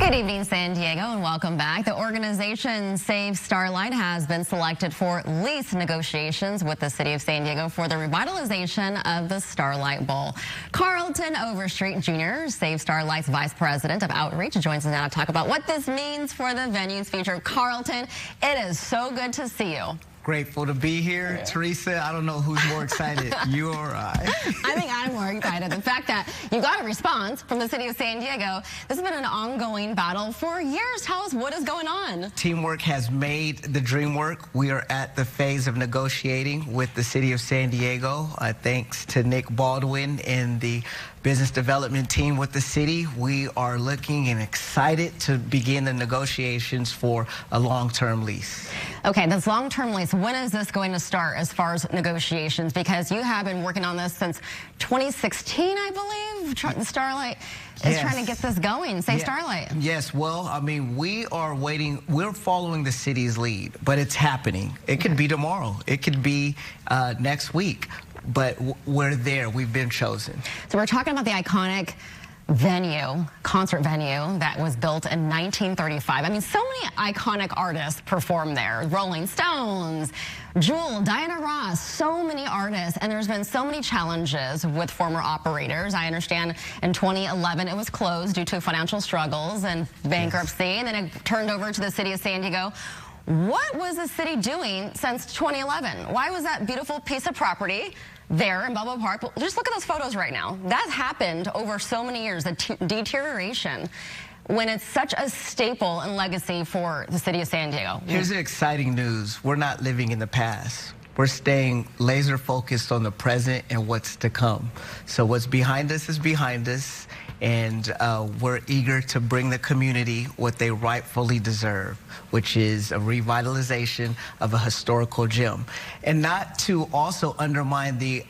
Good evening, San Diego, and welcome back. The organization Save Starlight has been selected for lease negotiations with the city of San Diego for the revitalization of the Starlight Bowl. Carlton Overstreet Jr., Save Starlight's Vice President of Outreach, joins us now to talk about what this means for the venue's future. Carlton, it is so good to see you. Grateful to be here. Yeah. Teresa, I don't know who's more excited, you or I. I think I'm more excited. The fact that you got a response from the city of San Diego. This has been an ongoing battle for years. Tell us what is going on. Teamwork has made the dream work. We are at the phase of negotiating with the city of San Diego. Thanks to Nick Baldwin and the business development team with the city, we are looking and excited to begin the negotiations for a long-term lease. Okay, this long-term lease, when is this going to start as far as negotiations? Because you have been working on this since 2016, I believe. Starlight is trying to get this going. Say Starlight. Yes, well, I mean, we are waiting. We're following the city's lead, but it's happening. It could be tomorrow. It could be next week. But we're there. We've been chosen. So we're talking about the iconic venue, concert venue that was built in 1935. I mean, so many iconic artists performed there. Rolling Stones, Jewel, Diana Ross, so many artists. And there's been so many challenges with former operators. I understand in 2011 it was closed due to financial struggles and bankruptcy. And then it turned over to the city of San Diego. What was the city doing since 2011? Why was that beautiful piece of property there in Balboa Park? Just look at those photos right now. That happened over so many years, the deterioration, when it's such a staple and legacy for the city of San Diego. Here's the exciting news. We're not living in the past. We're staying laser focused on the present and what's to come. So what's behind us is behind us, and we're eager to bring the community what they rightfully deserve, which is a revitalization of a historical gym. And not to also undermine the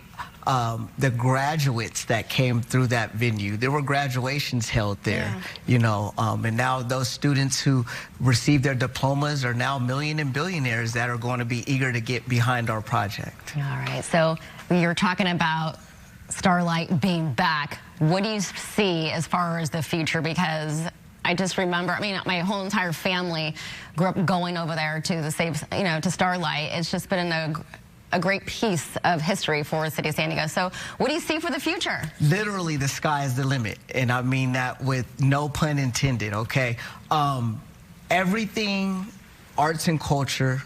graduates that came through that venue. There were graduations held there, you know, and now those students who received their diplomas are now million and billionaires that are going to be eager to get behind our project. All right, so you're talking about Starlight being back. What do you see as far as the future? Because I just remember, I mean, my whole entire family grew up going over there to the to Starlight. It's just been a great piece of history for the city of San Diego. So what do you see for the future? Literally, the sky is the limit. And I mean that with no pun intended, okay? Everything arts and culture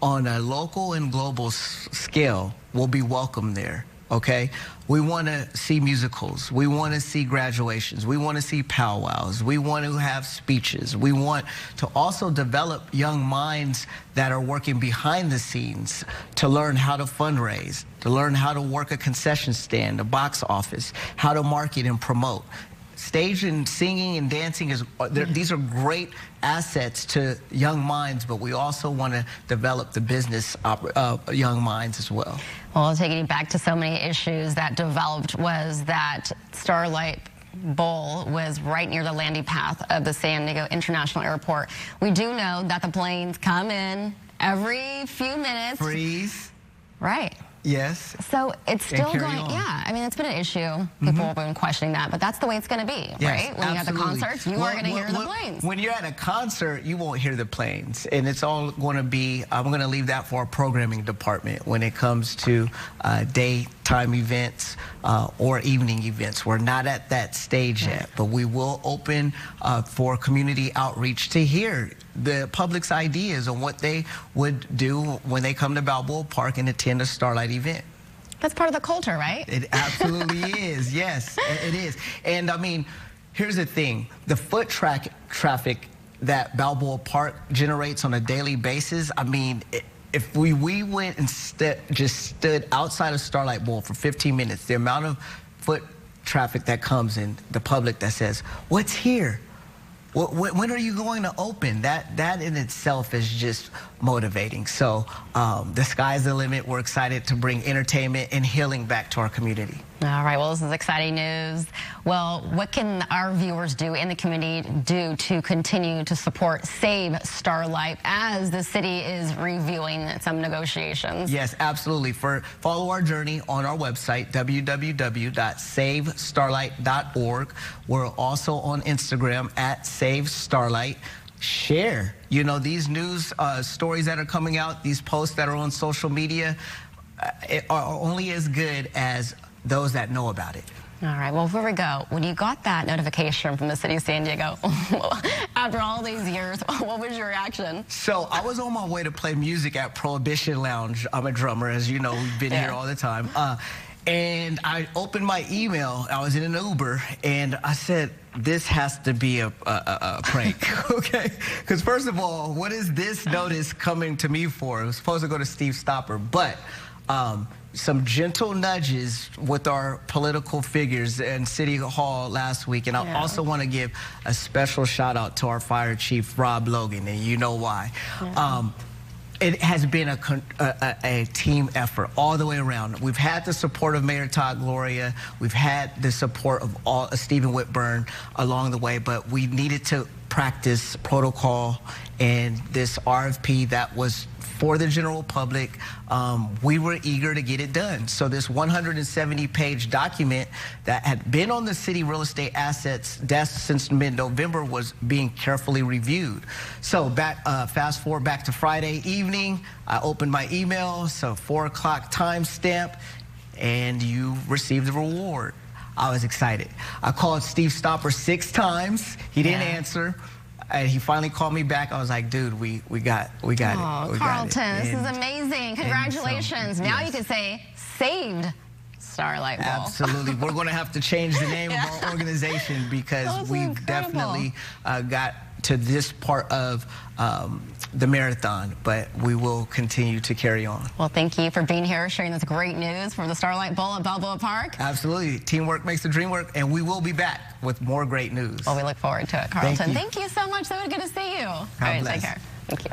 on a local and global scale will be welcome there. Okay, we want to see musicals. We want to see graduations. We want to see powwows. We want to have speeches. We want to also develop young minds that are working behind the scenes to learn how to fundraise, to learn how to work a concession stand, a box office, how to market and promote. Stage and singing and dancing, these are great assets to young minds, but we also want to develop the business young minds as well. Well, taking it back to so many issues that developed was that Starlight Bowl was right near the landing path of the San Diego International Airport. We do know that the planes come in every few minutes. Freeze. Right. Yes. So it's still going, I mean, it's been an issue. People have been questioning that, but that's the way it's going to be, right? When you have the concerts, you are going to hear the planes. When you're at a concert, you won't hear the planes. And it's all going to be, I'm going to leave that for our programming department when it comes to daytime events or evening events. We're not at that stage yet, but we will open for community outreach to hear the public's ideas on what they would do when they come to Balboa Park and attend a Starlight event. That's part of the culture, right? It absolutely is. Yes, it is. And I mean, here's the thing. The foot traffic that Balboa Park generates on a daily basis, I mean, if we went and just stood outside of Starlight Bowl for 15 minutes, the amount of foot traffic that comes in, the public that says, what's here? When are you going to open? That in itself is just motivating. So the sky's the limit. We're excited to bring entertainment and healing back to our community. All right, well, this is exciting news. Well, what can our viewers do in the community do to continue to support Save Starlight as the city is reviewing some negotiations? Yes, absolutely. Follow our journey on our website, www.savestarlight.org. We're also on Instagram at Save Starlight. Share, these news stories that are coming out, these posts that are on social media are only as good as those that know about it. All right, well, before we go, when you got that notification from the city of San Diego, after all these years, what was your reaction? So I was on my way to play music at Prohibition Lounge. I'm a drummer, as you know, we've been here all the time. And I opened my email. I was in an Uber, and I said, this has to be a prank, okay? Because first of all, what is this notice coming to me for? It was supposed to go to Steve Stopper, but some gentle nudges with our political figures in City Hall last week. And I also want to give a special shout out to our fire chief, Rob Logan, and you know why. It has been a team effort all the way around. We've had the support of Mayor Todd Gloria. We've had the support of Stephen Whitburn along the way, but we needed to practice protocol, and this RFP that was for the general public, we were eager to get it done. So this 170-page document that had been on the city real estate assets desk since mid-November was being carefully reviewed. So fast forward back to Friday evening, I opened my email, so 4 o'clock timestamp, and you received the reward. I was excited. I called Steve Stopper 6 times. He didn't answer. And he finally called me back. I was like, dude, we got it. Carlton, this is amazing. Congratulations. Now you can say saved Starlight Bowl. Absolutely. We're going to have to change the name of our organization because we've definitely got to this part of the marathon, but we will continue to carry on. Well, thank you for being here, sharing this great news for the Starlight Bowl at Balboa Park. Absolutely. Teamwork makes the dream work, and we will be back with more great news. Well, we look forward to it, Carlton. Thank you so much. So good to see you. All right, take care. Thank you.